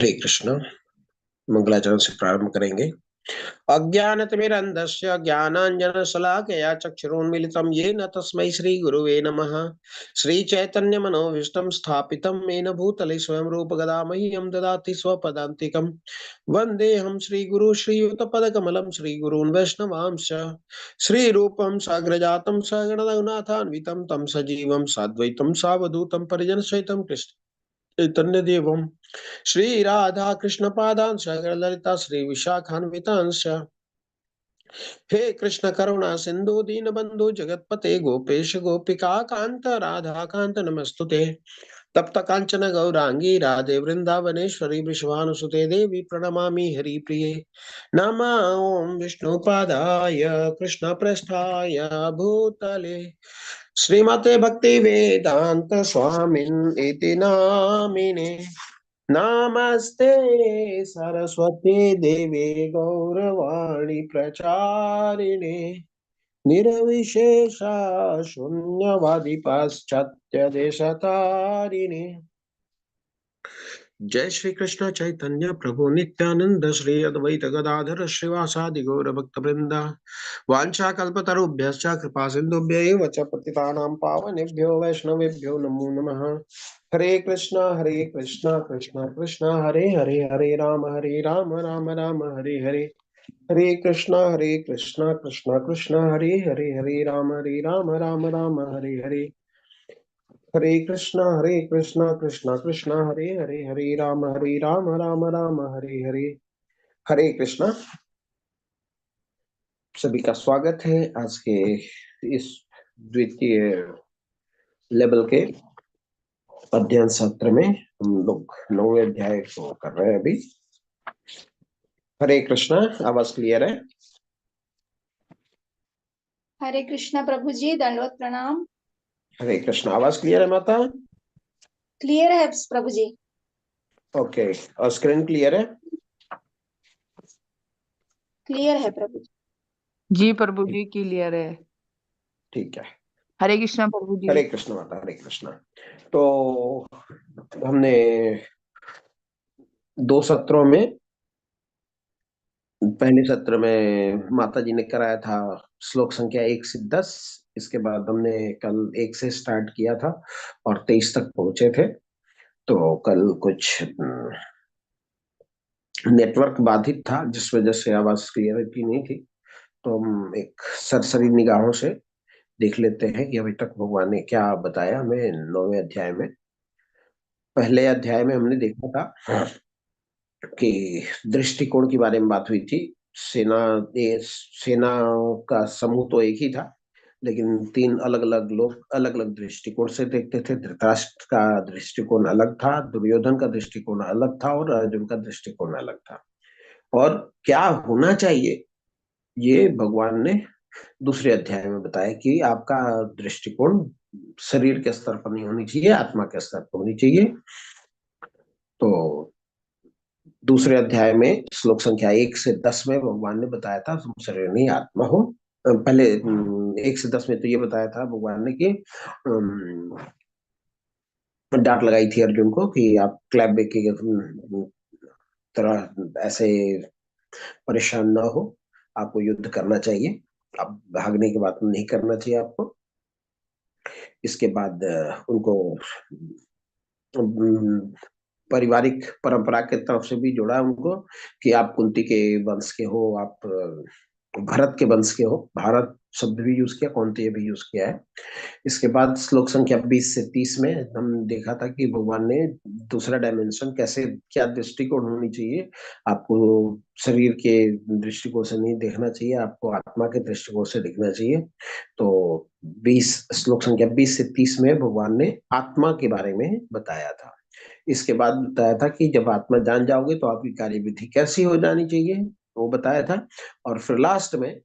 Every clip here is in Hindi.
हरे कृष्ण। मंगलाचरण से प्रारंभ करेंगे। अज्ञानतिमिरन्धस्य ज्ञानाञ्जनशलाकया चक्षुरुन्मीलितं येन तस्मै श्रीगुरुवे नमः। श्रीचैतन्यमनोभीष्टं स्थापितं येन भूतले स्वयं रूप गदा मह्यं ददाति स्वपदान्तिकं। वन्देऽहं श्रीगुरु श्रीयुतपदकमलं श्रीगुरून् वैष्णवांश्च। श्रीरूपं साग्रजातं सगणरघुनाथान्वितं तं सजीवं साद्वैतं सावधूतं परिजनसहितं कृष्ण चैतन्य देवम श्री राधा कृष्ण पादांश ललिता श्री विशाखान्वितांश। हे कृष्ण करुणा सिंधु दीन बंधु जगतपते गोपेश गोपिका कांत राधा कांत नमस्तुते। तप्त कांचन गौरांगी राधे वृंदावनेश्वरी वृषभानुसुते देवी प्रणमामि हरिप्रिये। नमः ओम विष्णुपादाय कृष्ण पृष्ठाय भूतले श्रीमते भक्ति वेदांत स्वामिन् इति नामिने। नमस्ते सरस्वती देवी गौरवाणी प्रचारिणे निर्विशेषा शून्यवादी पाश्चात्य देशतारिणे। जय श्री कृष्ण चैतन्य प्रभु नित्यानंद श्री अद्वैत गदाधर श्रीवासादि गौर भक्त वृंदा वांछा कल्पतरुभ्यश्च कृपा सिंधुभ्यैव च पतितानां पावनेभ्यो वैष्णवेभ्यो नमो नमः। हरे कृष्णा कृष्णा कृष्णा हरे हरे हरे राम राम हरे हरे। हरे कृष्णा कृष्णा कृष्णा हरे राम हरे हरे। हरे कृष्णा कृष्णा हरे राम हरे हरे। हरे कृष्णा। सभी का स्वागत है आज के इस द्वितीय लेवल के अध्ययन सत्र में। हम लोग 9वें अध्याय को कर रहे हैं अभी। हरे कृष्णा। आवाज क्लियर है? हरे कृष्णा प्रभु जी, दंडवत प्रणाम। हरे कृष्णा। आवाज क्लियर है माता? क्लियर है प्रभु जी। ओके। और स्क्रीन क्लियर है? क्लियर है प्रभु जी। जी प्रभु जी क्लियर है। ठीक है। हरे कृष्णा प्रभु जी। हरे कृष्णा माता। हरे कृष्णा। तो हमने 2 सत्रों में, पहले सत्र में माता जी ने कराया था श्लोक संख्या 1 से 10। इसके बाद हमने कल 1 से स्टार्ट किया था और 23 तक पहुंचे थे। तो कल कुछ नेटवर्क बाधित था जिस वजह से आवाज क्लियरिटी नहीं थी। तो हम एक सरसरी निगाहों से देख लेते हैं कि अभी तक भगवान ने क्या बताया हमें 9वें अध्याय में। पहले अध्याय में हमने देखा था कि दृष्टिकोण के बारे में बात हुई थी। सेना सेना का समूह तो एक ही था, लेकिन 3 अलग अलग लोग अलग अलग दृष्टिकोण से देखते थे। धृतराष्ट्र का दृष्टिकोण अलग था, दुर्योधन का दृष्टिकोण अलग था और अर्जुन का दृष्टिकोण अलग था। और क्या होना चाहिए ये भगवान ने दूसरे अध्याय में बताया कि आपका दृष्टिकोण शरीर के स्तर पर नहीं होनी चाहिए, आत्मा के स्तर पर होनी चाहिए। तो दूसरे अध्याय में श्लोक संख्या 1 से 10 में भगवान ने बताया था तुम शरीर नहीं आत्मा हो। पहले 1 से 10 में तो ये बताया था भगवान ने कि डांट लगाई थी अर्जुन को कि आप क्लैप की तरह ऐसे परेशान ना हो, आपको युद्ध करना चाहिए, आप भागने की बात नहीं करना चाहिए आपको। इसके बाद उनको पारिवारिक परंपरा के तरफ से भी जोड़ा उनको कि आप कुंती के वंश के हो, आप भरत के वंश के हो। भारत शब्द भी यूज किया, कुंती भी यूज किया है। इसके बाद श्लोक संख्या 20 से 30 में हम देखा था कि भगवान ने दूसरा डायमेंशन कैसे, क्या दृष्टिकोण होनी चाहिए। आपको शरीर के दृष्टिकोण से नहीं देखना चाहिए, आपको आत्मा के दृष्टिकोण से देखना चाहिए। तो 20 श्लोक संख्या 20 से 30 में भगवान ने आत्मा के बारे में बताया था। इसके बाद बताया था कि जब आत्मा जान जाओगे तो आपकी कार्यविधि कैसी हो जानी चाहिए, वो बताया था। और फिर लास्ट में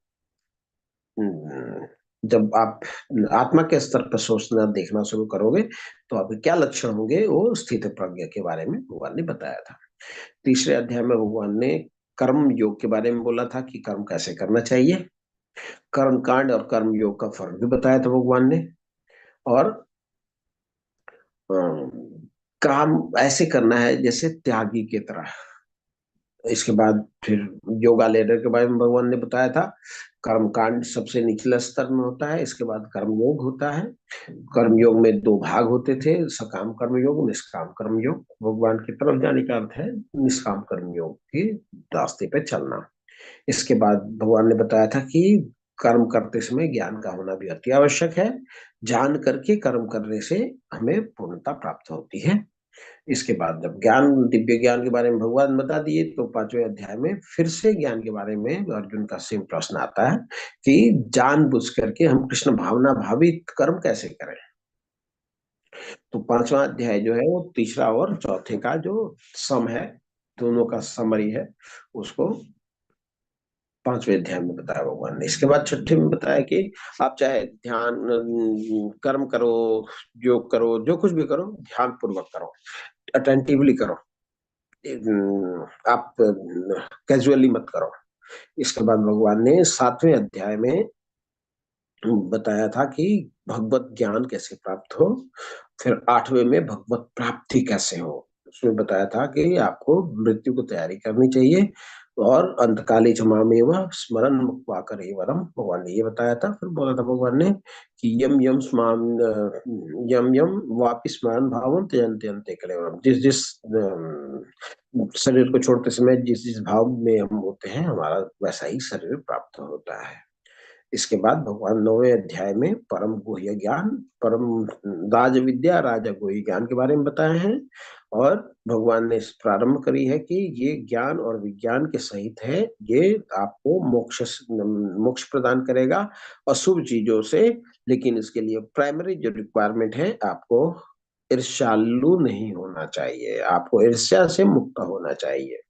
जब आप आत्मा के स्तर पर सोचना देखना शुरू करोगे तो आपके क्या लक्षण होंगे, वो स्थित प्रज्ञ के बारे में भगवान ने बताया था। तीसरे अध्याय में भगवान ने कर्म योग के बारे में बोला था कि कर्म कैसे करना चाहिए। कर्म कांड और कर्म योग का फर्क भी बताया था भगवान ने। और काम ऐसे करना है जैसे त्यागी की तरह। इसके बाद फिर योगा लेडर के बारे में भगवान ने बताया था। कर्म कांड सबसे निचले स्तर में होता है, इसके बाद कर्मयोग होता है। कर्मयोग में दो भाग होते थे, सकाम कर्मयोग, निष्काम कर्मयोग। भगवान की तरफ जाने का अर्थ है निष्काम कर्मयोग के रास्ते पे चलना। इसके बाद भगवान ने बताया था कि कर्म करते समय ज्ञान का होना भी अति आवश्यक है। जान करके कर्म करने से हमें पूर्णता प्राप्त होती है। इसके बाद जब ज्ञान, दिव्य ज्ञान के बारे में भगवान बता दिए, तो 5वें अध्याय में फिर से ज्ञान के बारे में अर्जुन का सेम प्रश्न आता है कि जान बुझ करके हम कृष्ण भावना भावित कर्म कैसे करें। तो 5वां अध्याय जो है वो तीसरा और चौथे का जो सम है, दोनों का समरी है, उसको 5वें अध्याय में बताया भगवान ने। इसके बाद 6ठे में बताया कि आप चाहे ध्यान कर्म करो, योग करो, जो कुछ भी करो, ध्यान पूर्वक करो, अटेंटिवली करो, आप कैजुअली मत करो। इसके बाद भगवान ने 7वें अध्याय में बताया था कि भगवत ज्ञान कैसे प्राप्त हो। फिर 8वें में भगवत प्राप्ति कैसे हो। उसमें बताया था कि आपको मृत्यु को तैयारी करनी चाहिए, और अंतकाली क्षमामेव स्मरण मुक्त्वा करे वरम, भगवान ने ये बताया था। फिर बोला था भगवान ने कि यम यम स्माम यम यम वापि स्मरण भावम त्यजन्ते अन्ते कलेवरम। जिस जिस शरीर को छोड़ते समय जिस जिस भाव में हम होते हैं, हमारा वैसा ही शरीर प्राप्त होता है। इसके बाद भगवान 9वें अध्याय में परम गुह्य ज्ञान, परम राज विद्या, राजा गुह्य ज्ञान के बारे में बताए हैं। और भगवान ने प्रारंभ करी है कि ये ज्ञान और विज्ञान के सहित है, ये आपको मोक्ष प्रदान करेगा अशुभ चीजों से। लेकिन इसके लिए प्राइमरी जो रिक्वायरमेंट है, आपको ईर्ष्यालु नहीं होना चाहिए, आपको ईर्ष्या से मुक्त होना चाहिए।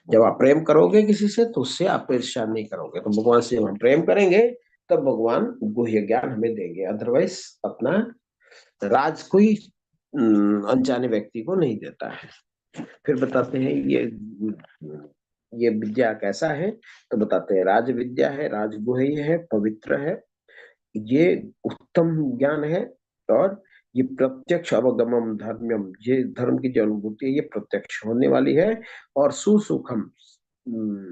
जब आप प्रेम करोगे किसी से, तो उससे आप ईर्ष्या नहीं करोगे। तो भगवान से जब हम प्रेम करेंगे, तब भगवान गुह्य ज्ञान हमें देंगे, अदरवाइज अपना राज कोई अनजाने व्यक्ति को नहीं देता है। फिर बताते हैं ये विद्या कैसा है, तो बताते हैं राज विद्या है, राजगुह्य है, पवित्र है, ये उत्तम ज्ञान है। और ये प्रत्यक्ष अवगमम धर्म्यम, ये धर्म की जो अनुभूति है ये प्रत्यक्ष होने वाली है। और सुसुखम,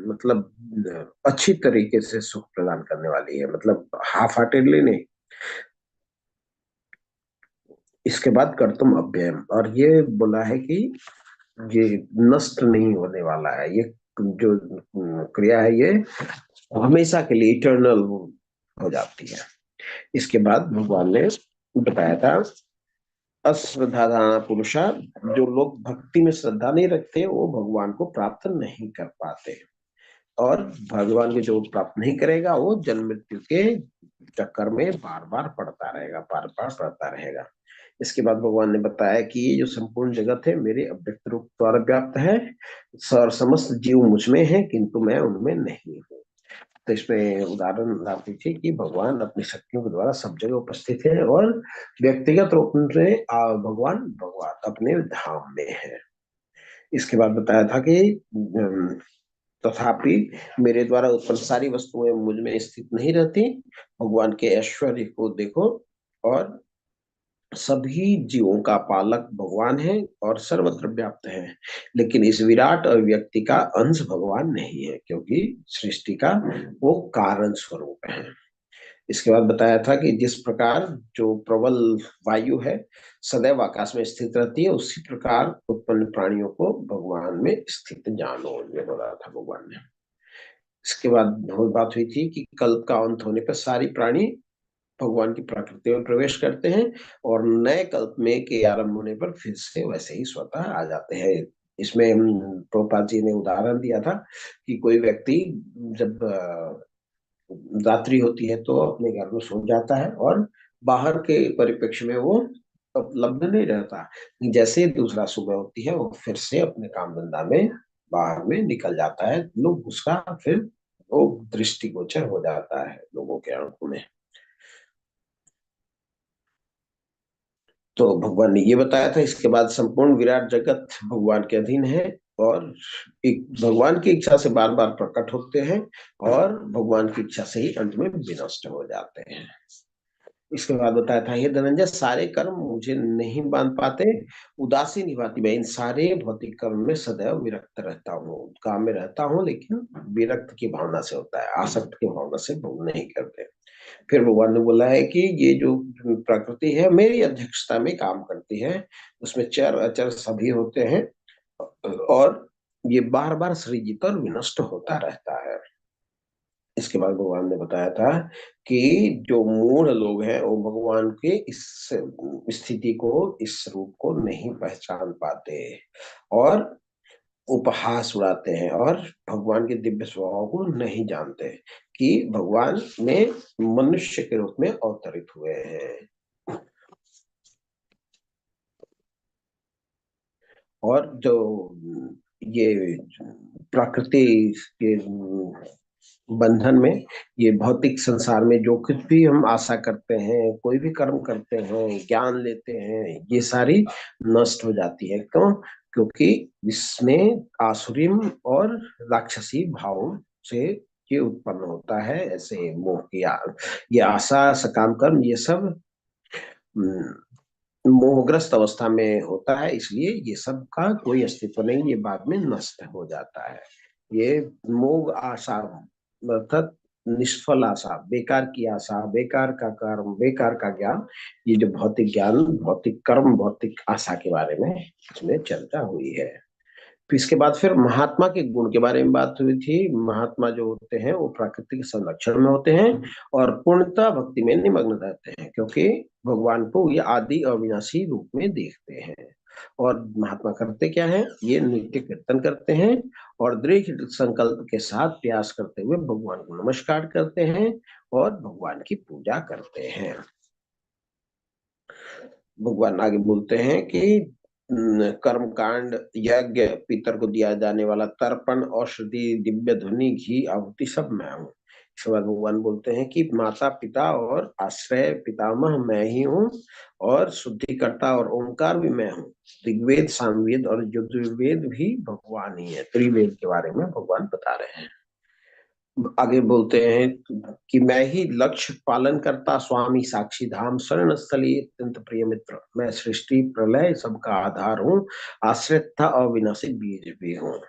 मतलब अच्छी तरीके से सुख प्रदान करने वाली है, मतलब हाफ हार्टेडली नहीं। इसके बाद कर्तुम अव्ययम, और ये बोला है कि ये नष्ट नहीं होने वाला है, ये जो क्रिया है ये हमेशा के लिए इटर्नल हो जाती है। इसके बाद भगवान ने बताया था अश्रद्धाधाना पुरुषा, जो लोग भक्ति में श्रद्धा नहीं रखते वो भगवान को प्राप्त नहीं कर पाते। और भगवान को जो प्राप्त नहीं करेगा वो जन्म मृत्यु के चक्कर में बार बार पड़ता रहेगा, बार बार पड़ता रहेगा। इसके बाद भगवान ने बताया कि ये जो संपूर्ण जगत है मेरे अव्यक्त रूप द्वारा व्याप्त है, और समस्त जीव मुझमें है किंतु मैं उनमें नहीं हूँ। तो इसमें उदाहरण डालती थी कि भगवान अपनी शक्तियों के द्वारा सब जगह उपस्थित है, और व्यक्तिगत रूप में भगवान भगवान अपने धाम में है। इसके बाद बताया था कि तथापि मेरे द्वारा उत्पन्न सारी वस्तुएं मुझ में स्थित नहीं रहती। भगवान के ऐश्वर्य को देखो, और सभी जीवों का पालक भगवान है और सर्वत्र व्याप्त है। लेकिन इस विराट अभिव्यक्ति का अंश भगवान नहीं है, क्योंकि सृष्टि का वो कारण स्वरूप है। इसके बाद बताया था कि जिस प्रकार जो प्रबल वायु है सदैव आकाश में स्थित रहती है, उसी प्रकार उत्पन्न प्राणियों को भगवान में स्थित जानो, ये बोला था भगवान ने। इसके बाद बात हुई थी कि कल्प का अंत होने पर सारी प्राणी भगवान की प्रकृति में प्रवेश करते हैं, और नए कल्प में के आरंभ होने पर फिर से वैसे ही स्वतः आ जाते हैं। इसमें प्रभुपाद जी ने उदाहरण दिया था कि कोई व्यक्ति जब रात्रि होती है तो अपने घर में सो जाता है, और बाहर के परिप्रेक्ष्य में वो उपलब्ध नहीं रहता। जैसे ही दूसरा सुबह होती है वो फिर से अपने काम धंधा में बाहर में निकल जाता है, लोग उसका फिर वो दृष्टिगोचर हो जाता है लोगों के आंखों में। तो भगवान ने ये बताया था। इसके बाद संपूर्ण विराट जगत भगवान के अधीन है, और एक भगवान की इच्छा से बार बार प्रकट होते हैं, और भगवान की इच्छा से ही अंत में विनष्ट हो जाते हैं। इसके बाद बताया था, हे धनंजय, सारे कर्म मुझे नहीं बांध पाते, उदासी नहीं पाती, मैं इन सारे भौतिक कर्म में सदैव विरक्त रहता हूँ। काम में रहता हूँ लेकिन विरक्त की भावना से होता है, आसक्त की भावना से भोग नहीं करते। फिर भगवान ने बोला है कि ये जो प्रकृति है मेरी अध्यक्षता में काम करती है, उसमें चर अचर सभी होते हैं और ये बार बार सृजित और विनष्ट होता रहता है। इसके बाद भगवान ने बताया था कि जो मूढ़ लोग हैं वो भगवान के इस स्थिति को, इस रूप को नहीं पहचान पाते और उपहास उड़ाते हैं और भगवान के दिव्य स्वभाव को नहीं जानते कि भगवान में मनुष्य के रूप में अवतरित हुए हैं। और जो ये प्रकृति के बंधन में, ये भौतिक संसार में जो कुछ भी हम आशा करते हैं, कोई भी कर्म करते हैं, ज्ञान लेते हैं, ये सारी नष्ट हो जाती है। क्यों? क्योंकि इसमें आसुरीम और राक्षसी भाव से ये उत्पन्न होता है। ऐसे मोह की ये आशा, सकाम कर्म, ये सब मोहग्रस्त अवस्था में होता है, इसलिए ये सब का कोई अस्तित्व नहीं, ये बाद में नष्ट हो जाता है। ये मोह आशा अर्थात निष्फल आशा, बेकार की आशा, बेकार का कर्म, बेकार का ज्ञान, ये जो भौतिक ज्ञान, भौतिक कर्म, भौतिक आशा के बारे में इसमें चर्चा हुई है। फिर इसके बाद फिर महात्मा के गुण के बारे में बात हुई थी। महात्मा जो होते हैं वो प्रकृति के संरक्षण में होते हैं और पूर्णतः भक्ति में निमग्न रहते हैं, क्योंकि भगवान को ये आदि अविनाशी रूप में देखते हैं। और महात्मा करते क्या है? ये नित्य कीर्तन करते हैं और दृढ़ संकल्प के साथ प्रयास करते हुए भगवान को नमस्कार करते हैं और भगवान की पूजा करते हैं। भगवान आगे बोलते हैं कि कर्म कांड, यज्ञ, पितर को दिया जाने वाला तर्पण, औषधि, दिव्य ध्वनि, घी, आहुति सब मैं हूँ। इसके बाद भगवान बोलते हैं कि माता पिता और आश्रय पितामह मैं ही हूँ और शुद्धिकर्ता और ओंकार भी मैं हूँ। ऋग्वेद, सामवेद और यजुर्वेद भी भगवान ही है। त्रिवेद के बारे में भगवान बता रहे हैं। आगे बोलते हैं कि मैं ही लक्ष्य पालन करता, स्वामी, साक्षी धाम, शरण स्थली, अत्यंत प्रिय मित्र, मैं सृष्टि प्रलय सबका आधार हूँ, आश्रित था अविनाशी बीज भी हूँ।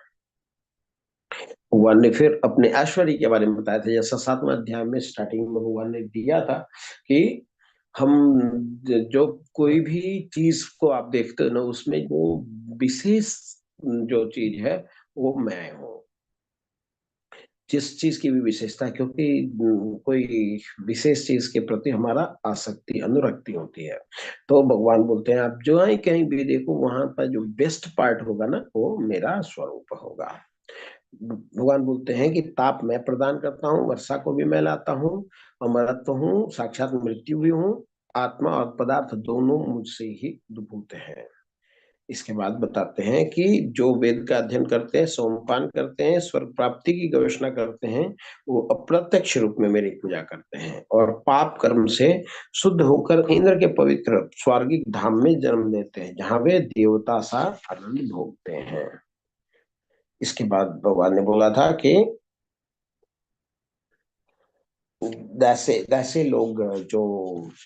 भगवान ने फिर अपने ऐश्वर्य के बारे में बताया था, जैसा 7वें अध्याय में स्टार्टिंग में भगवान ने दिया था कि हम जो कोई भी चीज को आप देखते हो ना, उसमें जो विशेष जो चीज है वो मैं हूँ। जिस चीज की भी विशेषता है, क्योंकि कोई विशेष चीज के प्रति हमारा आसक्ति, अनुरक्ति होती है, तो भगवान बोलते हैं आप जो है कहीं भी देखो, वहां पर जो बेस्ट पार्ट होगा ना वो मेरा स्वरूप होगा। भगवान बोलते हैं कि ताप मैं प्रदान करता हूँ, वर्षा को भी मैं लाता हूँ, अमरत्व हूँ, साक्षात मृत्यु भी हूँ, आत्मा और पदार्थ दोनों मुझसे ही उद्भूत हैं। इसके बाद बताते हैं कि जो वेद का अध्ययन करते हैं, सोमपान करते हैं, स्वर्ग प्राप्ति की गवेषणा करते हैं, वो अप्रत्यक्ष रूप में मेरी पूजा करते हैं और पाप कर्म से शुद्ध होकर इंद्र के पवित्र स्वर्गिक धाम में जन्म लेते हैं, जहां वे देवता सा आनंद भोगते हैं। इसके बाद भगवान ने बोला था कि वैसे वैसे लोग जो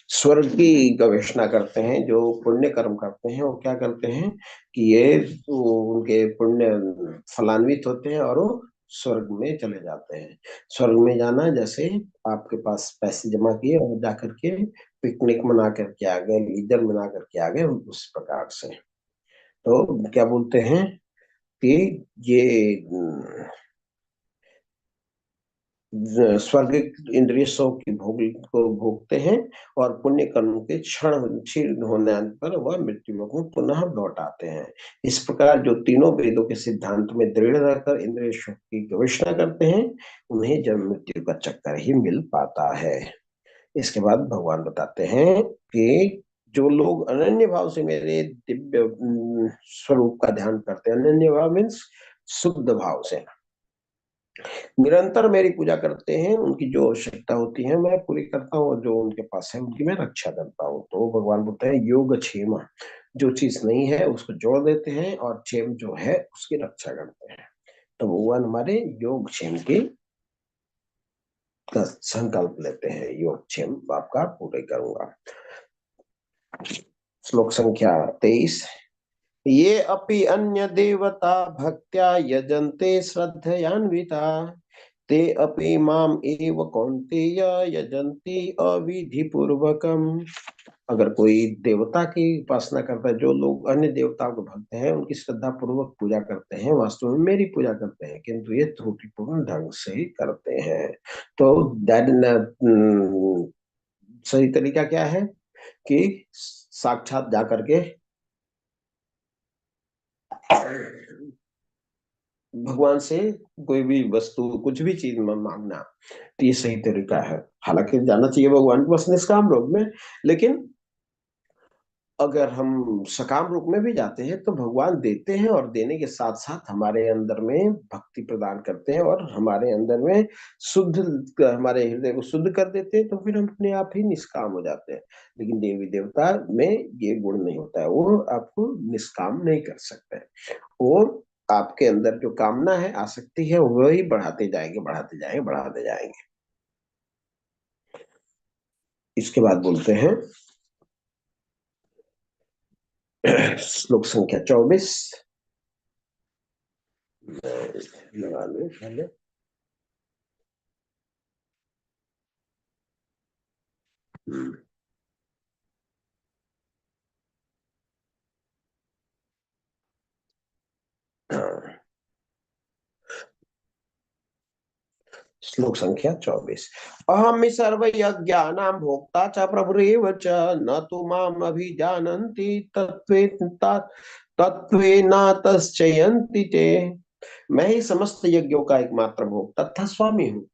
स्वर्ग की गवेषणा करते हैं, जो पुण्य कर्म करते हैं, वो क्या करते हैं कि ये उनके पुण्य फलान्वित होते हैं और वो स्वर्ग में चले जाते हैं। स्वर्ग में जाना जैसे आपके पास पैसे जमा किए और जाकर के पिकनिक मना करके आ गए, लीजर मना करके आ गए, उस प्रकार से। तो क्या बोलते हैं कि ये स्वर्ग इंद्रिय सुख की भोग को भोगते हैं और पुण्य कर्म के क्षीण होने पर वह मृत्यु लोक में पुनः लौट आते हैं। इस प्रकार जो तीनों वेदों के सिद्धांत में दृढ़ रहकर इंद्रिय सुख की गवेषणा करते हैं, उन्हें जन्म मृत्यु का चक्कर ही मिल पाता है। इसके बाद भगवान बताते हैं कि जो लोग अनन्य भाव से मेरे दिव्य स्वरूप का ध्यान करते हैं, अनन्य भाव मीन्स शुद्ध भाव से निरंतर मेरी पूजा करते हैं, उनकी जो आवश्यकता होती है मैं पूरी करता हूँ और जो उनके पास है उनकी मैं रक्षा करता हूँ। तो भगवान बोलते हैं योग क्षेम, जो चीज नहीं है उसको जोड़ देते हैं और क्षेम जो है उसकी रक्षा करते हैं। तो भगवान हमारे योग क्षेम की का संकल्प लेते हैं, योगक्षेम आपका पूरे करूंगा। श्लोक संख्या 23। ये अपि अन्य देवता भक्त्या यजन्ते श्रद्धयान्विता ते अपि माम एव कौन्तेय यजन्ति अविधि पूर्वकम। अगर कोई देवता की उपासना करता है, जो लोग अन्य देवताओं को भक्त हैं उनकी श्रद्धा पूर्वक पूजा करते हैं, वास्तव में मेरी पूजा करते हैं, किंतु ये त्रुटिपूर्ण ढंग से ही करते हैं। तो सही तरीका क्या है कि साक्षात जा करके भगवान से कोई भी वस्तु, कुछ भी चीज मांगना, तो ये सही तरीका है। हालांकि जाना चाहिए भगवान के पास निष्काम रूप में, लेकिन अगर हम सकाम रूप में भी जाते हैं तो भगवान देते हैं, और देने के साथ साथ हमारे अंदर में भक्ति प्रदान करते हैं और हमारे अंदर में शुद्ध, हमारे हृदय को शुद्ध कर देते हैं, तो फिर हम अपने आप ही निष्काम हो जाते हैं। लेकिन देवी देवता में ये गुण नहीं होता है, वो आपको निष्काम नहीं कर सकते। वो आपके अंदर जो कामना है, आसक्ति है, वही बढ़ाते जाएंगे, बढ़ाते जाएंगे, बढ़ाते जाएंगे। इसके बाद बोलते हैं श्लोक संख्या 24। लगा लो पहले। हाँ, श्लोक संख्या 24। अहम सर्वयज्ञानां भोक्ता च प्रभुरेव च न तु माम अभिजानन्ति तत्त्वेनातश्चयन्ति ते। मैं ही समस्त यज्ञों का एकमात्र भोक्ता तथा स्वामी हूँ।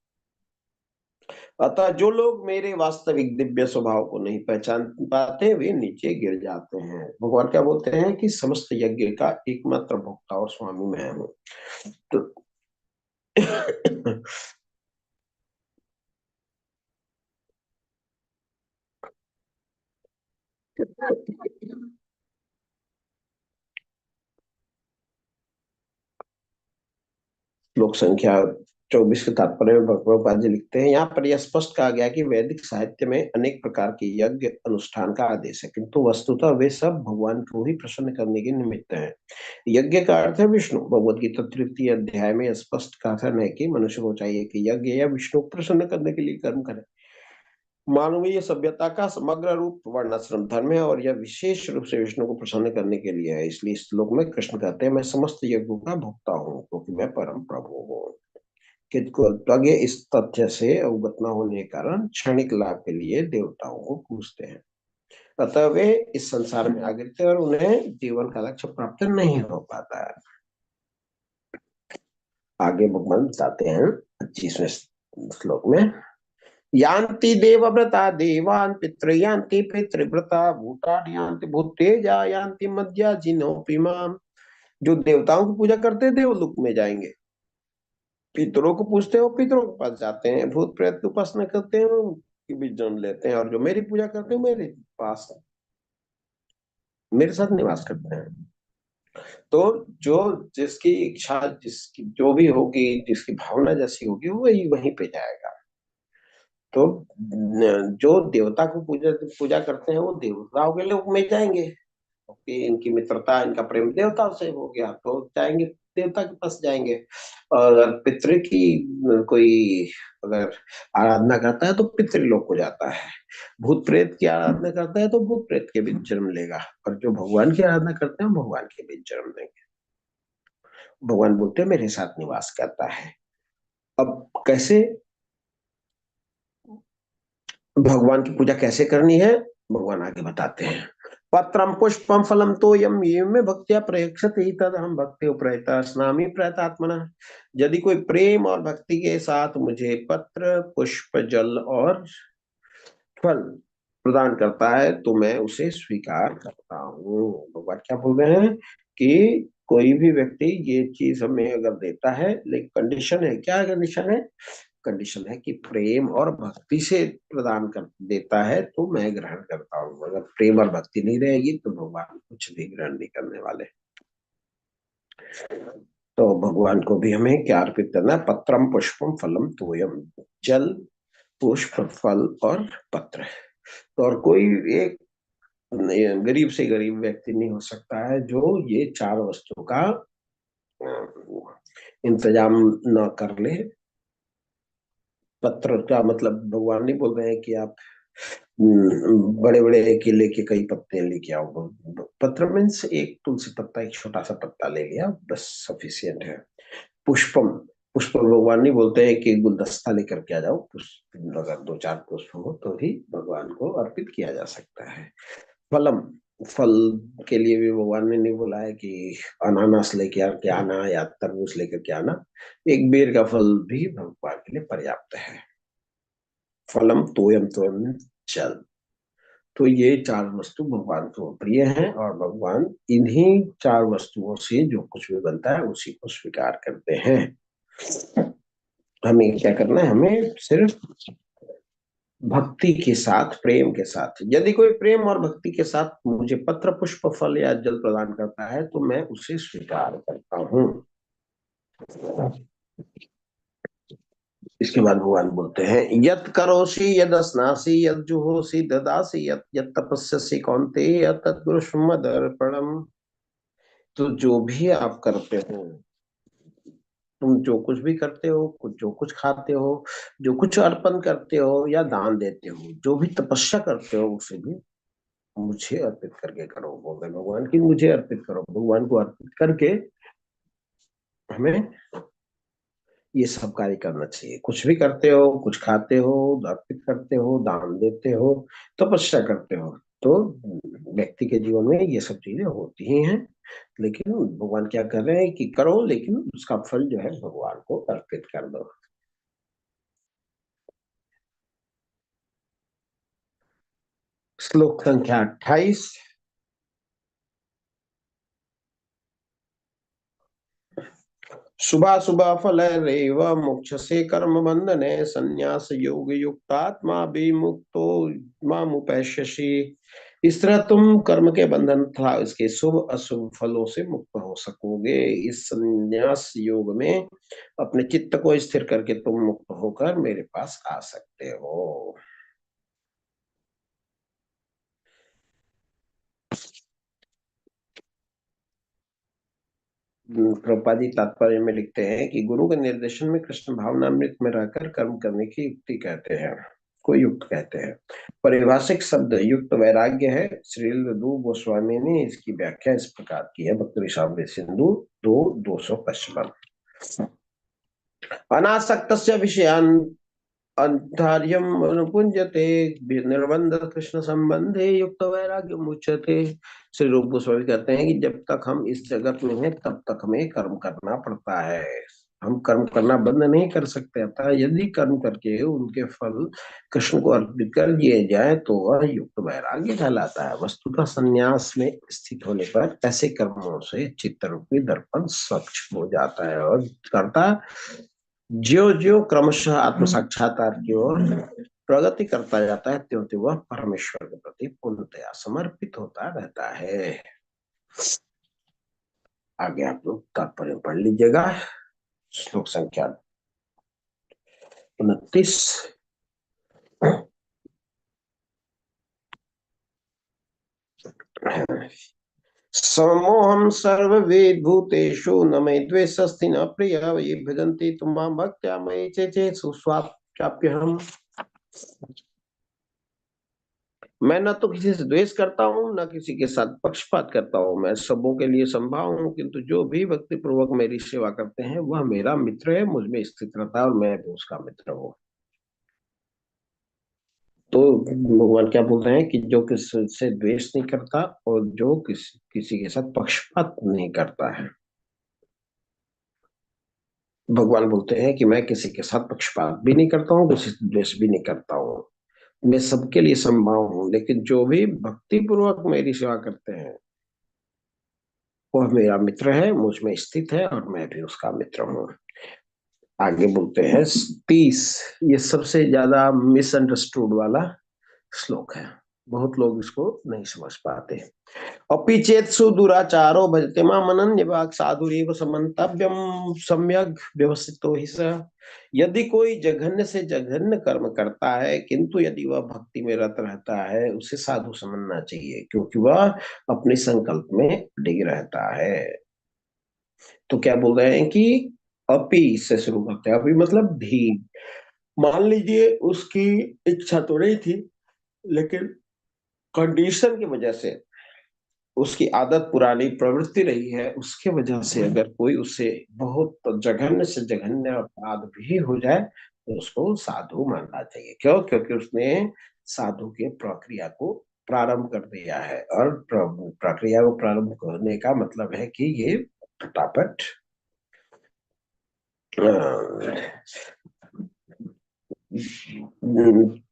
अतः जो लोग मेरे वास्तविक दिव्य स्वभाव को नहीं पहचान पाते, वे नीचे गिर जाते हैं। भगवान क्या बोलते हैं कि समस्त यज्ञ का एकमात्र भोक्ता और स्वामी मैं हूँ। तो श्लोक संख्या 24 के तात्पर्य में भगवत जी लिखते हैं, यहाँ पर यह स्पष्ट कहा गया कि वैदिक साहित्य में अनेक प्रकार के यज्ञ अनुष्ठान का आदेश है, किंतु वस्तुतः वे सब भगवान को ही प्रसन्न करने के निमित्त हैं। यज्ञ का अर्थ है विष्णु। भगवत गीता तृतीय अध्याय में स्पष्ट कथन है कि मनुष्य को चाहिए कि यज्ञ या विष्णु को प्रसन्न करने के लिए कर्म करे। मानवीय सभ्यता का समग्र रूप वर्णाश्रम धर्म है, और यह विशेष रूप से विष्णु को प्रसन्न करने के लिए है। इसलिए इस श्लोक में कृष्ण कहते हैं, मैं समस्त यज्ञों का भोक्ता हूँ, क्योंकि मैं परम प्रभु हूँ। किंतु इस तथ्य से अवगत न होने के कारण क्षणिक लाभ के लिए देवताओं को पूजते हैं। अतः वे इस संसार में आ गिरते हैं और उन्हें जीवन का लक्ष्य प्राप्त नहीं हो पाता है। आगे भगवान बताते हैं 25वें श्लोक में, यान्ति देवव्रता देवान् पितृयान्ति पितृव्रता भूतानि यान्ति भूतेजा यान्ति मद्याजिनोऽपि माम्। जो देवताओं की पूजा करते हैं देवलोक में जाएंगे, पितरों को पूछते हैं वो पितरों के पास जाते हैं, भूत प्रेत की उपासना करते हैं वो की भी जन्म लेते हैं, और जो मेरी पूजा करते हैं मेरे पास मेरे साथ निवास करते हैं। तो जो जिसकी इच्छा, जिसकी जो भी होगी, जिसकी भावना जैसी होगी, वही वहीं पे जाएगा। तो जो देवता को पूजा पूजा करते हैं वो देवताओं के लोक में जाएंगे, क्योंकि इनकी मित्रता, इनका प्रेम देवताओं से हो गया, तो जाएंगे देवता के पास जाएंगे। और अगर पितृ की कोई अगर आराधना करता है तो पितृलोक को जाता है। भूत प्रेत की आराधना करता है तो भूत प्रेत के बीच जन्म लेगा, और जो भगवान की आराधना करते हैं भगवान के बीच जन्म लेंगे। भगवान बोलते हैं मेरे साथ निवास करता है। अब कैसे भगवान की पूजा कैसे करनी है, भगवान आगे बताते हैं। पत्रम पुष्पम फलम तो यम ये में भक्त्या प्रयक्षते तद हम भक्ति प्रयता स्नामी प्रयतात्मना। यदि कोई प्रेम और भक्ति के साथ मुझे पत्र, पुष्प, जल और फल प्रदान करता है तो मैं उसे स्वीकार करता हूँ। भगवान क्या बोल रहे हैं कि कोई भी व्यक्ति ये चीज हमें अगर देता है, लेकिन कंडीशन है, क्या कंडीशन है? कंडीशन है कि प्रेम और भक्ति से प्रदान कर देता है तो मैं ग्रहण करता हूँ। अगर प्रेम और भक्ति नहीं रहेगी तो भगवान कुछ भी ग्रहण नहीं करने वाले। तो भगवान को भी हमें क्या अर्पित करना है? पत्रम पुष्पम फलम तोयम। जल, पुष्प, फल और पत्र। तो और कोई एक गरीब से गरीब व्यक्ति नहीं हो सकता है जो ये चार वस्तुओं का इंतजाम न कर ले। पत्र का मतलब भगवान नहीं बोल रहे हैं कि आप बड़े बड़े केले के कई पत्ते लेके आओ। पत्र मीन्स एक तुलसी पत्ता, एक छोटा सा पत्ता ले लिया, बस सफिशियंट है। पुष्पम, पुष्प भगवान नहीं बोलते हैं कि गुलदस्ता लेकर के आ जाओ। पुष्प अगर दो चार पुष्प हो तो ही भगवान को अर्पित किया जा सकता है। फलम, फल के लिए भी भगवान ने नहीं बोला है कि अनानास लेके आके आना या तरबूज लेकर के आना। एक बेर का फल भी भगवान के लिए पर्याप्त है। फलम तोयम, तोयम जल। तो ये चार वस्तु भगवान को प्रिय हैं और भगवान इन्हीं चार वस्तुओं से जो कुछ भी बनता है उसी को स्वीकार करते हैं। हमें क्या करना है, हमें सिर्फ भक्ति के साथ, प्रेम के साथ, यदि कोई प्रेम और भक्ति के साथ मुझे पत्र, पुष्प, फल या जल प्रदान करता है तो मैं उसे स्वीकार करता हूँ। इसके बाद भगवान बोलते हैं यत करोषि यद स्नासि यद जुहोसि ददासि यत यत तपस्यसि कौन्तेय तत्कुरुष्व। तो जो भी आप करते हो, तुम जो कुछ भी करते हो, कुछ जो कुछ खाते हो, जो कुछ अर्पण करते हो या दान देते हो, जो भी तपस्या करते हो उसे भी मुझे अर्पित करके करो। बोल रहे भगवान की मुझे अर्पित करो। भगवान को अर्पित करके हमें ये सब कार्य करना चाहिए। कुछ भी करते हो, कुछ खाते हो, अर्पित करते हो, दान देते हो, तपस्या करते हो, तो व्यक्ति के जीवन में ये सब चीजें होती ही हैं। लेकिन भगवान क्या कर रहे हैं कि करो, लेकिन उसका फल जो है भगवान को अर्पित कर दो। श्लोक संख्या 28। शुभाशुभ फल रेव मोक्षसे कर्म बंधने संन्यास योग युक्तात्मा विमुक्तो मामुपैष्यसि। इस तरह तुम कर्म के बंधन तथा इसके शुभ अशुभ फलों से मुक्त हो सकोगे। इस संन्यास योग में अपने चित्त को स्थिर करके तुम मुक्त होकर मेरे पास आ सकते हो। प्रभुपाद जी तात्पर्य में लिखते हैं कि गुरु के निर्देशन में कृष्ण भावनामृत में रहकर कर्म करने की युक्ति कहते हैं, को युक्त कहते हैं। पारिभाषिक शब्द युक्त वैराग्य है। श्रील दू गोस्वामी ने इसकी व्याख्या इस प्रकार की है, भक्ति साम्य सिंधु 2:255। अनासक्त विषयान अंतर्यम अनुपुंजते निर्बंध कृष्ण संबंधे युक्त वैराग्य मुच्यते। श्री रूप गोस्वामी कहते हैं कि जब तक हम इस जगत में हैं तब तक हमें कर्म करना पड़ता है। हम कर्म करना बंद नहीं कर सकते। अतः यदि कर्म करके उनके फल कृष्ण को अर्पित कर दिए जाए तो वह युक्त वैराग्य कहलाता है। वस्तुतः संन्यास में स्थित होने पर ऐसे कर्मों से चित्त रूपी दर्पण स्वच्छ हो जाता है और करता ज्यो ज्यो क्रमशः आत्म साक्षात्कार की ओर प्रगति करता जाता है, त्यों त्यों वह परमेश्वर के प्रति पूर्णतया समर्पित होता रहता है। आगे आप लोग तात्पर्य पढ़ लीजिएगा। श्लोक संख्या 29। समोहम सर्ववेद भूतेषु न मे द्वेषस्ति न प्रिय ये भजन्ति तुम भक्त्या मयि चेत सुस्वाप्यहम्। मैं न तो किसी से द्वेष करता हूँ न किसी के साथ पक्षपात करता हूँ। मैं सबों के लिए संभाव हूँ, किंतु जो भी भक्ति पूर्वक मेरी सेवा करते हैं वह मेरा मित्र है, मुझ में स्थित रहता है और मैं भी उसका मित्र हूँ। तो भगवान क्या बोल रहे हैं कि जो किसी से द्वेष नहीं करता और जो किसी के साथ पक्षपात नहीं करता है। भगवान बोलते हैं कि मैं किसी के साथ पक्षपात भी नहीं करता हूँ, किसी से द्वेष भी नहीं करता हूँ। मैं सबके लिए संभाव हूँ, लेकिन जो भी भक्ति पूर्वक मेरी सेवा करते हैं वह मेरा मित्र है, मुझ में स्थित है और मैं भी उसका मित्र हूँ। आगे बोलते हैं 30। ये सबसे ज्यादा मिसअंडरस्टूड वाला श्लोक है। बहुत लोग इसको नहीं समझ पाते। अपि चेत्सु दुराचारो भजते माम् अनन्यभाग साधुरेव समन्तव्यम सम्यग् व्यवस्थितो हि सः। यदि कोई जघन्य से जघन्य कर्म करता है किंतु यदि वह भक्ति में रत रहता है उसे साधु समझना चाहिए, क्योंकि वह अपने संकल्प में डिग रहता है। तो क्या बोल रहे हैं कि अपि से शुरू करते हैं। अपि मतलब भी। मान लीजिए उसकी इच्छा तो नहीं थी, लेकिन कंडीशन की वजह से, उसकी आदत पुरानी प्रवृत्ति रही है, उसके वजह से अगर कोई उससे बहुत जघन्य से जघन्य अपराध भी हो जाए तो उसको साधु मानना चाहिए। क्यों? क्योंकि उसने साधु के प्रक्रिया को प्रारंभ कर दिया है, और प्रक्रिया को प्रारंभ करने का मतलब है कि ये फटाफट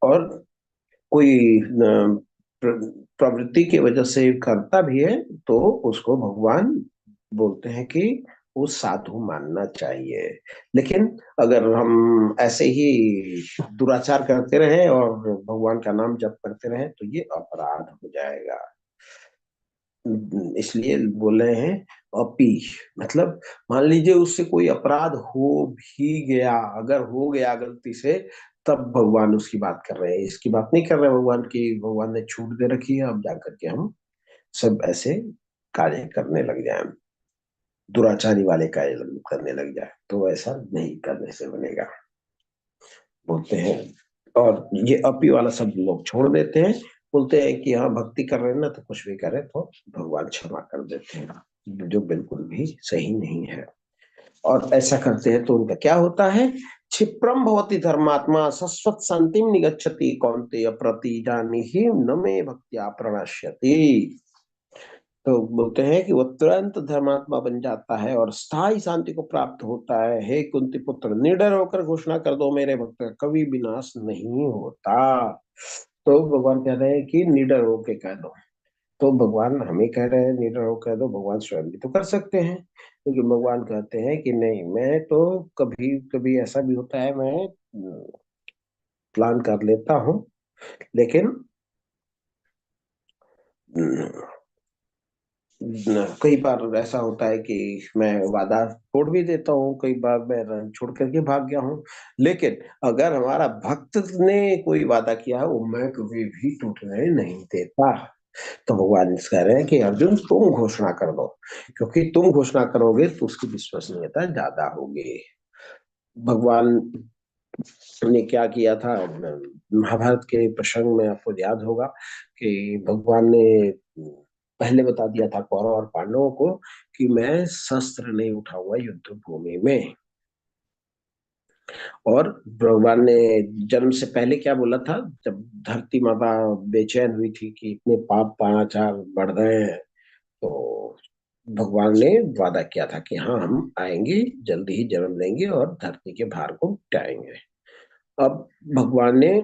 और कोई प्रवृत्ति की वजह से करता भी है तो उसको भगवान बोलते हैं कि वो साधु मानना चाहिए। लेकिन अगर हम ऐसे ही दुराचार करते रहे और भगवान का नाम जप करते रहे तो ये अपराध हो जाएगा। इसलिए बोल रहे हैं अपी, मतलब मान लीजिए उससे कोई अपराध हो भी गया, अगर हो गया गलती से, तब भगवान उसकी बात कर रहे हैं, इसकी बात नहीं कर रहे भगवान की भगवान ने छूट दे रखी है अब जाकर के हम सब ऐसे कार्य करने लग जाए, दुराचारी वाले कार्य करने लग जाए, तो ऐसा नहीं करने से बनेगा बोलते हैं। और ये अपी वाला सब लोग छोड़ देते हैं, बोलते हैं कि हाँ भक्ति कर रहे हैं ना तो कुछ भी करे तो भगवान क्षमा कर देते हैं, जो बिल्कुल भी सही नहीं है। और ऐसा करते हैं तो उनका क्या होता है? क्षिप्रम भवति धर्मात्मा शश्वत शांतिम निगच्छति कौन्तेय प्रतिजानीहि न मे भक्त्या प्रणश्यति। तो बोलते हैं कि वो तुरंत धर्मात्मा बन जाता है और स्थायी शांति को प्राप्त होता है। हे कुंती पुत्र, निडर होकर घोषणा कर दो मेरे भक्त का कभी विनाश नहीं होता। तो भगवान कह रहे हैं कि निडर होके कह दो। तो भगवान हमें कह रहे हैं निडर होकर कह दो, भगवान स्वयं भी तो कर सकते हैं, क्योंकि भगवान कहते हैं कि नहीं, मैं तो कभी कभी ऐसा भी होता है, मैं प्लान कर लेता हूँ, लेकिन कई बार ऐसा होता है कि मैं वादा तोड़ भी देता हूँ, कई बार मैं रण छोड़ करके भाग गया हूँ। लेकिन अगर हमारा भक्त ने कोई वादा किया है वो मैं कभी भी टूटने नहीं देता। तो भगवान कह रहे हैं कि अर्जुन तुम घोषणा कर दो, क्योंकि तुम घोषणा करोगे तो उसकी विश्वसनीयता ज्यादा होगी। भगवान ने क्या किया था महाभारत के प्रसंग में आपको याद होगा कि भगवान ने पहले बता दिया था कौरव और पांडवों को कि मैं शस्त्र नहीं उठाऊंगा युद्ध भूमि में। और भगवान ने जन्म से पहले क्या बोला था, जब धरती माता बेचैन हुई थी कि इतने पाप पानाचार बढ़ रहे हैं, तो भगवान ने वादा किया था कि हाँ हम आएंगे, जल्दी ही जन्म लेंगे और धरती के भार को मिटाएंगे। अब भगवान ने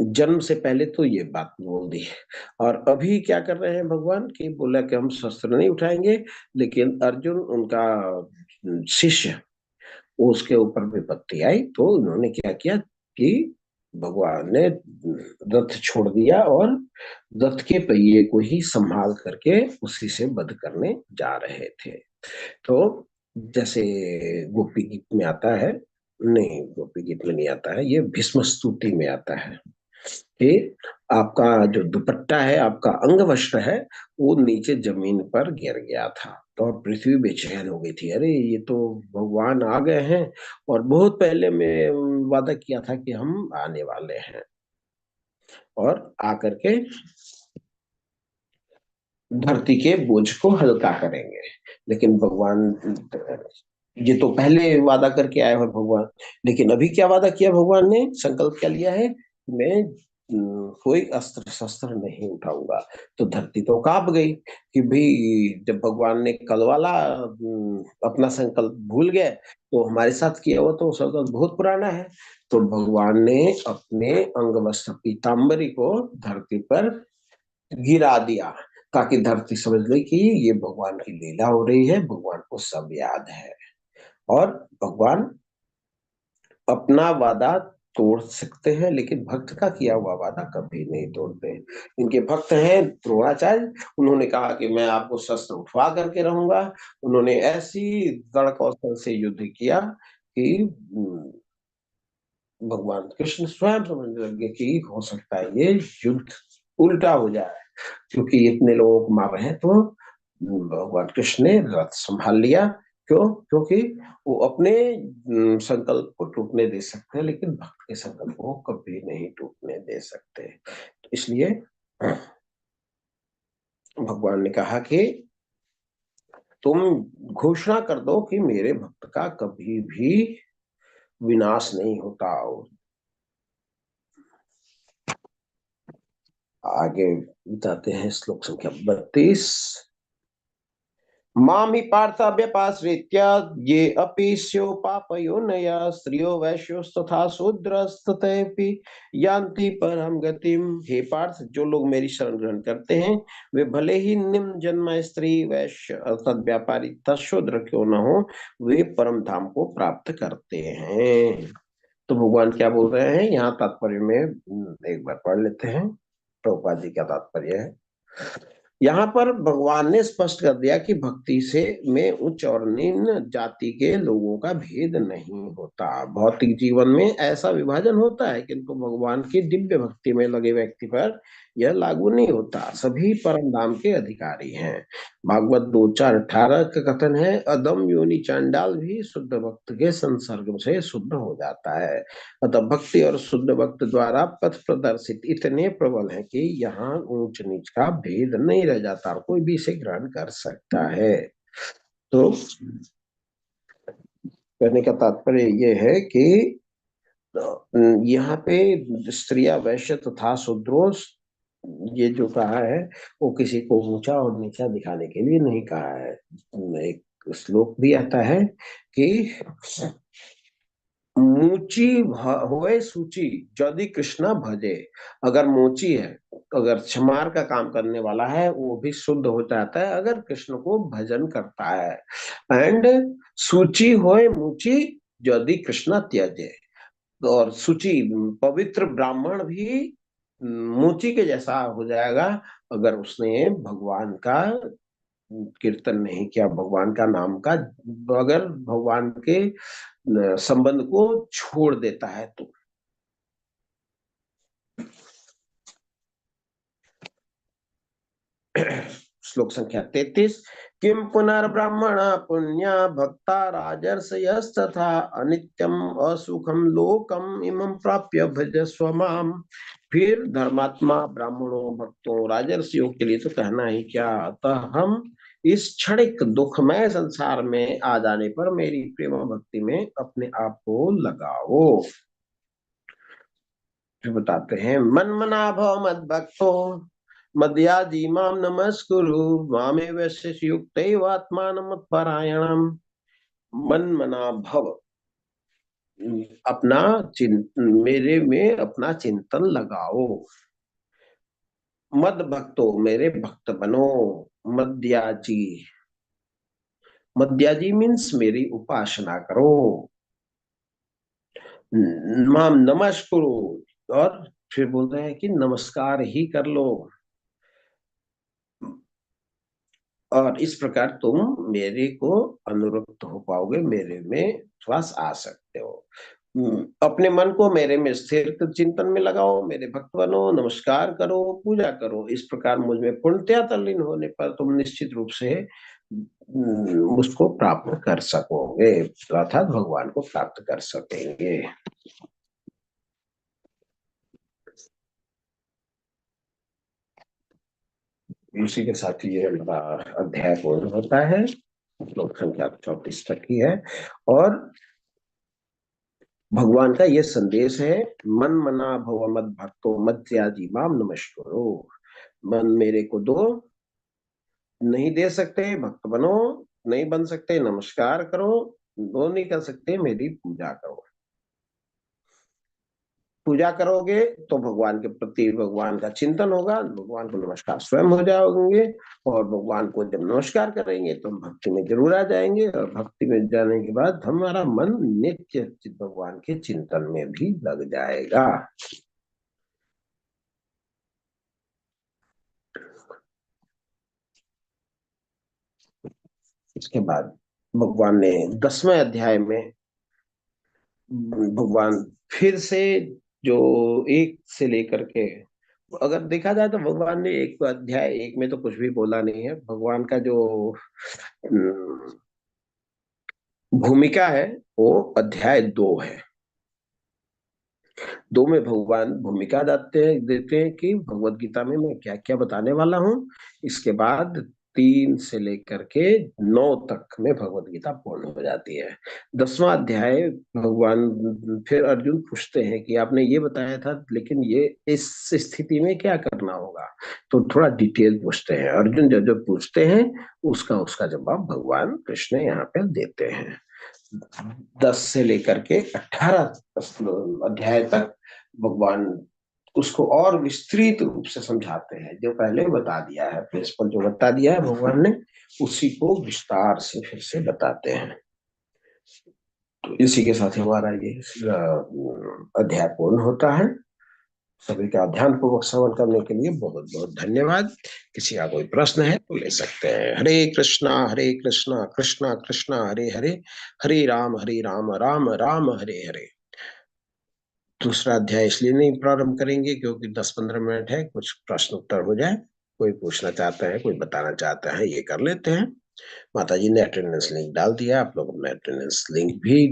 जन्म से पहले तो ये बात बोल दी है, और अभी क्या कर रहे हैं भगवान की बोला कि हम शस्त्र नहीं उठाएंगे, लेकिन अर्जुन उनका शिष्य, उसके ऊपर विपत्ति आई तो उन्होंने क्या किया कि भगवान ने रथ छोड़ दिया और रथ के पहिए को ही संभाल करके उसी से वध करने जा रहे थे। तो जैसे गोपी गीत में आता है, नहीं गोपी गीत में नहीं आता है, ये भीष्म स्तुति में आता है कि आपका जो दुपट्टा है, आपका अंग वस्त्र है, वो नीचे जमीन पर गिर गया था, तो पृथ्वी बेचैन हो गई थी, अरे ये तो भगवान आ गए हैं, और बहुत पहले में वादा किया था कि हम आने वाले हैं और आकर के धरती के बोझ को हल्का करेंगे। लेकिन भगवान, ये तो पहले वादा करके आए हैं भगवान, लेकिन अभी क्या वादा किया भगवान ने, संकल्प क्या लिया है, मैं कोई अस्त्र शस्त्र नहीं उठाऊंगा। तो धरती तो कांप गई कि भाई जब भगवान ने कल वाला अपना संकल्प भूल गए तो हमारे साथ किया हुआ तो संकल्प बहुत पुराना है। तो भगवान ने अपने अंग वस्त्र पीताम्बरी को धरती पर गिरा दिया, ताकि धरती समझ ले कि ये भगवान की लीला हो रही है, भगवान को सब याद है। और भगवान अपना वादा तोड़ सकते हैं, लेकिन भक्त का किया हुआ वादा कभी नहीं तोड़ते। इनके भक्त हैं द्रोणाचार्य, उन्होंने कहा कि मैं आपको शस्त्र उठवा करके रहूंगा। उन्होंने ऐसी दृढ़ कौशल से युद्ध किया कि भगवान कृष्ण स्वयं समझने लगे कि हो सकता है ये युद्ध उल्टा हो जाए, क्योंकि इतने लोगों को मार रहे हैं। तो भगवान कृष्ण ने रथ संभाल लिया। क्यों? क्योंकि वो अपने संकल्प को टूटने दे सकते हैं, लेकिन भक्त के संकल्प को कभी नहीं टूटने दे सकते। तो इसलिए भगवान ने कहा कि तुम घोषणा कर दो कि मेरे भक्त का कभी भी विनाश नहीं होता। आगे बताते हैं श्लोक संख्या 32। मामि पार्थाव्यपाश्रित्य ये अपि स्यो पापयोनय स्त्रियो वैश्योस्तथा शूद्रस्तथैपि यान्ति परम गतिम। हे पार्थ, जो लोग मेरी शरण ग्रहण करते हैं वे भले ही निम्न जन्म स्त्री वैश्य अर्थात व्यापारी तथा शूद्र क्यों न हो, वे परम धाम को प्राप्त करते हैं। तो भगवान क्या बोल रहे हैं यहाँ तात्पर्य में एक बार पढ़ लेते हैं। प्रभुपाद जी का तात्पर्य है, यहाँ पर भगवान ने स्पष्ट कर दिया कि भक्ति से में उच्च और निम्न जाति के लोगों का भेद नहीं होता। भौतिक जीवन में ऐसा विभाजन होता है, किंतु भगवान की दिव्य भक्ति में लगे व्यक्ति पर यह लागू नहीं होता। सभी परम धाम के अधिकारी हैं। भागवत 2:4-18 का कथन है, अदम योनि चांडाल भी शुद्ध भक्त के संसर्ग से शुद्ध हो जाता है। अतः भक्ति और शुद्ध भक्त द्वारा पथ प्रदर्शित इतने प्रबल है कि यहाँ ऊंच नीच का भेद नहीं रह जाता, कोई भी इसे ग्रहण कर सकता है। तो कहने का तात्पर्य ये है कि यहाँ पे स्त्रियां वैश्य तथा शूद्रों, ये जो कहा है वो किसी को ऊंचा और नीचा दिखाने के लिए नहीं कहा है। एक श्लोक भी आता है कि मूची होए सूची यदि कृष्णा भजे। अगर मूची है, अगर क्षमार का काम करने वाला है, वो भी शुद्ध हो जाता है अगर कृष्ण को भजन करता है। एंड सूची होए मूची यदि कृष्णा त्यजे। और सूची पवित्र ब्राह्मण भी मूची के जैसा हो जाएगा अगर उसने भगवान का कीर्तन नहीं किया, भगवान का नाम का, अगर भगवान के संबंध को छोड़ देता है तो। श्लोक संख्या 33। किम पुनर्ब्रह्मण पुण्य भक्ता राजर्षयस्तथा अनित्यम असुखम लोकम इमं प्राप्य भजस्व माम। फिर धर्मात्मा ब्राह्मणों भक्तों राजर्षियों के लिए तो कहना ही क्या। अतः हम इस क्षणिक दुखमय संसार में आ जाने पर मेरी प्रेम भक्ति में अपने आप को लगाओ। फिर बताते हैं, मन मना भव मद भक्तो मद्याजी माम नमस्कुरु मामे वैश्य युक्त आत्मान मत्परायणम। मन मना भव, अपना मेरे में अपना चिंतन लगाओ। मद भक्तो, मेरे भक्त बनो। मद्याजी, मद्याजी मीन्स मेरी उपासना करो। माम नमस्कुरु, और फिर बोलते हैं कि नमस्कार ही कर लो। और इस प्रकार तुम मेरे को अनुरक्त हो पाओगे, मेरे में श्वास आ सकते हो। अपने मन को मेरे में स्थिर चिंतन में लगाओ, मेरे भक्त बनो, नमस्कार करो, पूजा करो। इस प्रकार मुझ में पूर्णतया तल्लीन होने पर तुम निश्चित रूप से मुझको प्राप्त कर सकोगे, अर्थात भगवान को प्राप्त कर सकेंगे। इसी के साथ ये हमारा अध्याय पूर्ण होता है। श्लोक संख्या 34 तक की है। और भगवान का ये संदेश है, मन मना भव मद भक्तो मद त्याजी माम नमस्कुरु। मन मेरे को दो, नहीं दे सकते भक्त बनो, नहीं बन सकते नमस्कार करो, दो नहीं कर सकते मेरी पूजा करो। पूजा करोगे तो भगवान के प्रति भगवान का चिंतन होगा, भगवान को नमस्कार स्वयं हो जाओगे, और भगवान को जब नमस्कार करेंगे तो हम भक्ति में जरूर आ जाएंगे, और भक्ति में जाने के बाद हमारा मन नित्य भगवान के चिंतन में भी लग जाएगा। इसके बाद भगवान ने 10वें अध्याय में भगवान फिर से जो 1 से लेकर के, अगर देखा जाए तो भगवान ने एक अध्याय 1 में तो कुछ भी बोला नहीं है। भगवान का जो भूमिका है वो अध्याय 2 है। 2 में भगवान भूमिका देते हैं कि भगवत गीता में मैं क्या क्या बताने वाला हूँ। इसके बाद 3 से लेकर के 9 तक में भगवत गीता पूर्ण हो जाती है। 10वां अध्याय भगवान फिर अर्जुन पूछते हैं कि आपने ये बताया था, लेकिन ये इस स्थिति में क्या करना होगा, तो थोड़ा डिटेल पूछते हैं। अर्जुन जो जो पूछते हैं उसका उसका जवाब भगवान कृष्ण यहाँ पे देते हैं। 10 से लेकर के 18 अध्याय तक भगवान उसको और विस्तृत रूप से समझाते हैं। जो पहले बता दिया है, प्रिंसिपल जो बता दिया है भगवान ने, उसी को विस्तार से फिर से बताते हैं। तो इसी के साथ हमारा ये अध्याय पूर्ण होता है। सभी का ध्यान पूर्वक श्रवण करने के लिए बहुत बहुत धन्यवाद। किसी का कोई प्रश्न है तो ले सकते हैं। हरे कृष्णा कृष्णा कृष्णा हरे हरे, हरे राम राम राम हरे हरे। दूसरा अध्याय इसलिए नहीं प्रारंभ करेंगे क्योंकि 10-15 मिनट है, कुछ प्रश्न उत्तर हो जाए। कोई पूछना चाहता है, कोई बताना चाहता है, ये कर लेते हैं। माता जी ने अटेंडेंस लिंक डाल दिया, आप लोग अपना अटेंडेंस लिंक भी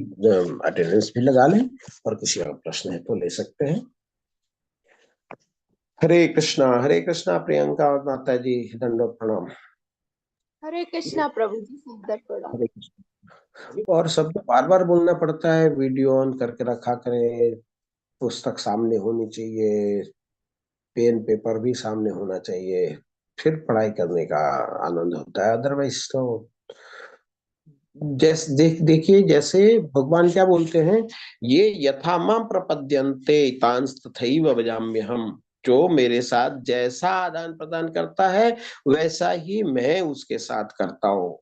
अटेंडेंस भी लगा लें, और किसी का प्रश्न है तो ले सकते हैं। हरे कृष्णा प्रियंका और माता जी, दंडोत प्रणाम। हरे कृष्णा प्रभु जी, सिद्धार्थ प्रणाम। हरे कृष्ण। और शब्द बार बार बोलना पड़ता है, वीडियो ऑन करके रखा करें, पुस्तक सामने होनी चाहिए, पेन पेपर भी सामने होना चाहिए, फिर पढ़ाई करने का आनंद होता है। अदरवाइज तो देखिए जैसे भगवान क्या बोलते हैं, ये यथा माम प्रपद्यन्ते तांस तथैव भजाम्यहम्। जो मेरे साथ जैसा आदान प्रदान करता है वैसा ही मैं उसके साथ करता हूँ।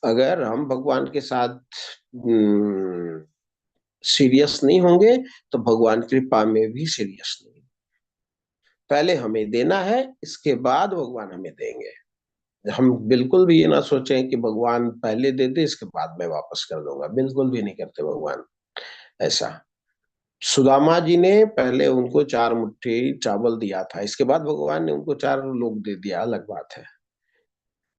अगर हम भगवान के साथ सीरियस नहीं होंगे तो भगवान कृपा में भी सीरियस नहीं। पहले हमें देना है, इसके बाद भगवान हमें देंगे। हम बिल्कुल भी ये ना सोचें कि भगवान पहले दे दे इसके बाद मैं वापस कर दूंगा, बिल्कुल भी नहीं करते भगवान ऐसा। सुदामा जी ने पहले उनको 4 मुट्ठी चावल दिया था, इसके बाद भगवान ने उनको 4 लोग दे दिया, अलग बात है।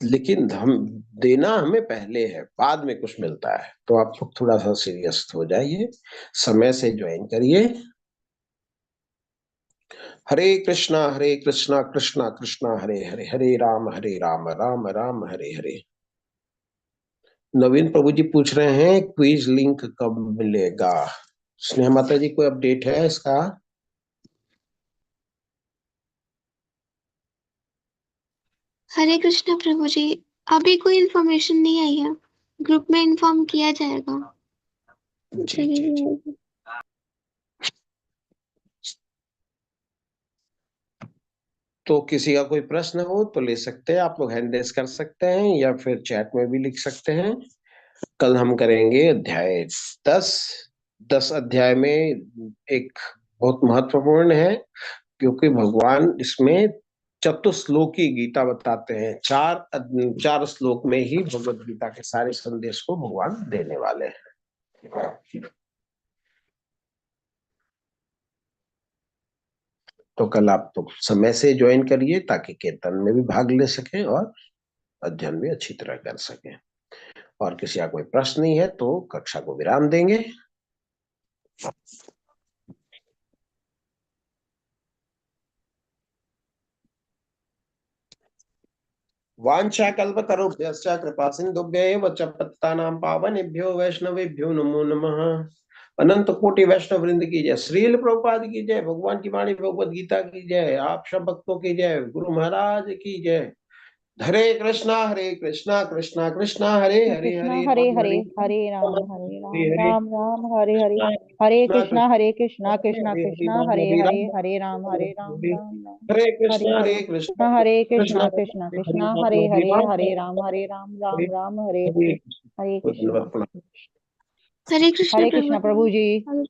लेकिन हम देना हमें पहले है, बाद में कुछ मिलता है। तो आप लोग थोड़ा सा सीरियस हो जाइए, समय से ज्वाइन करिए। हरे कृष्णा कृष्णा कृष्णा हरे हरे, हरे राम राम राम हरे हरे। नवीन प्रभु जी पूछ रहे हैं क्विज लिंक कब मिलेगा। स्नेहा माता जी कोई अपडेट है इसका? हरे कृष्ण प्रभु जी, अभी कोई इन्फॉर्मेशन नहीं आई है, ग्रुप में इन्फॉर्म किया जाएगा। जी जी जी। तो किसी का कोई प्रश्न हो तो ले सकते हैं, आप लोग हैंड रेस कर सकते हैं या फिर चैट में भी लिख सकते हैं। कल हम करेंगे अध्याय 10। 10 अध्याय में एक बहुत महत्वपूर्ण है, क्योंकि भगवान इसमें चतुश्लोकी गीता बताते हैं। 4 श्लोक में ही भगवत गीता के सारे संदेश को भगवान देने वाले हैं। तो कल आप तो समय से ज्वाइन करिए ताकि कीर्तन में भी भाग ले सकें और अध्ययन भी अच्छी तरह कर सकें। और किसी का कोई प्रश्न नहीं है तो कक्षा को विराम देंगे। वाञ्छा कल्पतरुभ्यश्च कृपा सिन्धुभ्यैव च पतितानां पावनेभ्यो वैष्णवेभ्यो नमो नमः। अनंत कोटि वैष्णव वृंद की जय, श्रील प्रभुपाद की जय, भगवान की वाणी भगवत गीता की जय, आप सब भक्तों की जय, गुरु महाराज की जय। हरे कृष्णा कृष्णा कृष्णा हरे हरे कृष्णा हरे हरे राम हरे हरे हरे राम राम हरे हरे हरे कृष्णा कृष्णा कृष्णा हरे हरे राम राम राम हरे हरे कृष्णा हरे कृष्णा हरे कृष्णा कृष्णा कृष्णा हरे राम राम हरे हरे हरे कृष्णा कृष्ण। हरे कृष्ण हरे कृष्णा प्रभु प्रभु जी। जी।